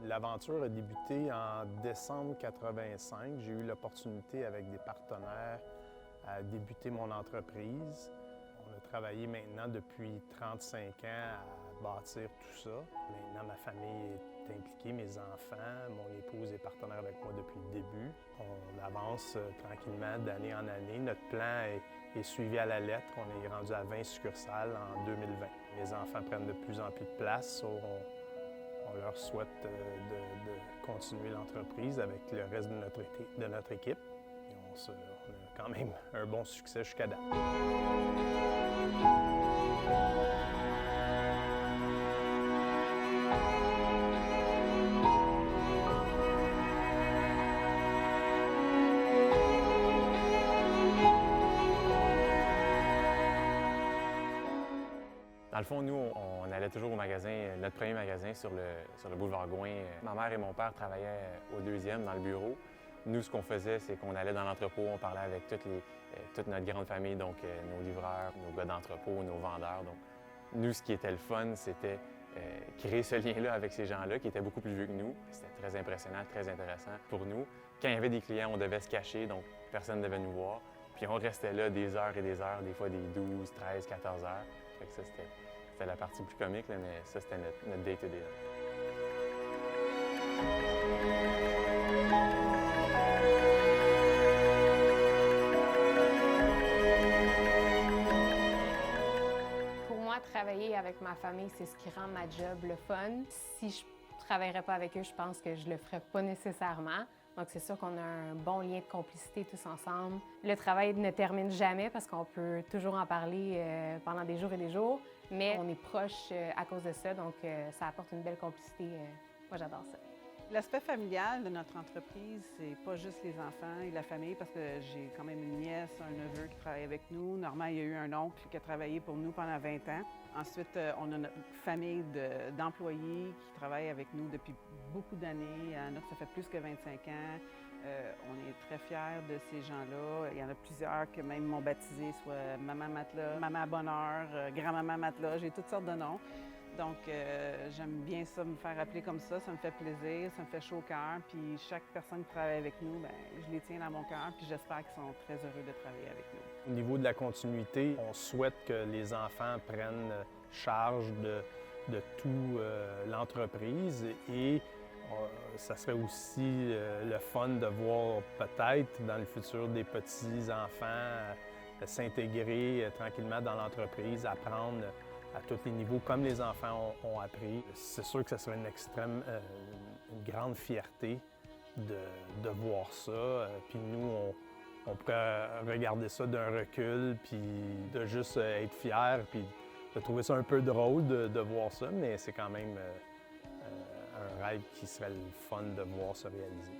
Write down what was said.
L'aventure a débuté en décembre 85. J'ai eu l'opportunité avec des partenaires à débuter mon entreprise. On a travaillé maintenant depuis 35 ans à bâtir tout ça. Maintenant, ma famille est impliquée, mes enfants, mon épouse est partenaire avec moi depuis le début. On avance tranquillement d'année en année. Notre plan est suivi à la lettre. On est rendu à 20 succursales en 2020. Les enfants prennent de plus en plus de place. On leur souhaite de continuer l'entreprise avec le reste de notre équipe. Et on a quand même un bon succès jusqu'à date. Dans le fond, nous, on allait toujours au magasin, notre premier magasin sur le boulevard Gouin. Ma mère et mon père travaillaient au deuxième, dans le bureau. Nous, ce qu'on faisait, c'est qu'on allait dans l'entrepôt, on parlait avec toute notre grande famille, donc nos livreurs, nos gars d'entrepôt, nos vendeurs. Donc, nous, ce qui était le fun, c'était créer ce lien-là avec ces gens-là qui étaient beaucoup plus vieux que nous. C'était très impressionnant, très intéressant pour nous. Quand il y avait des clients, on devait se cacher, donc personne ne devait nous voir. Puis on restait là des heures et des heures, des fois des 12, 13, 14 heures. Fait que ça, c'était la partie plus comique, là, mais ça, c'était notre day-to-day. Pour moi, travailler avec ma famille, c'est ce qui rend ma job le fun. Si je ne travaillerais pas avec eux, je pense que je le ferais pas nécessairement. Donc, c'est sûr qu'on a un bon lien de complicité tous ensemble. Le travail ne termine jamais parce qu'on peut toujours en parler pendant des jours et des jours, mais on est proches à cause de ça, donc ça apporte une belle complicité. Moi, j'adore ça. L'aspect familial de notre entreprise, c'est pas juste les enfants et la famille, parce que j'ai quand même une nièce, un neveu qui travaille avec nous. Normand, il y a eu un oncle qui a travaillé pour nous pendant 20 ans. Ensuite, on a notre famille d'employés qui travaillent avec nous depuis beaucoup d'années. Il y en a, ça fait plus que 25 ans. On est très fiers de ces gens-là. Il y en a plusieurs que même m'ont baptisé, soit Maman Matelas, Maman Bonheur, Grand-Maman Matelas, j'ai toutes sortes de noms. Donc, j'aime bien ça, me faire appeler comme ça me fait plaisir, ça me fait chaud au cœur. Puis chaque personne qui travaille avec nous, bien, je les tiens dans mon cœur, puis j'espère qu'ils sont très heureux de travailler avec nous. Au niveau de la continuité, on souhaite que les enfants prennent charge de tout l'entreprise et ça serait aussi le fun de voir peut-être dans le futur des petits-enfants s'intégrer tranquillement dans l'entreprise, apprendre à tous les niveaux, comme les enfants ont appris. C'est sûr que ce serait une grande fierté de voir ça. Puis nous, on pourrait regarder ça d'un recul, puis de juste être fiers, puis de trouver ça un peu drôle de voir ça, mais c'est quand même un rêve qui serait le fun de voir se réaliser.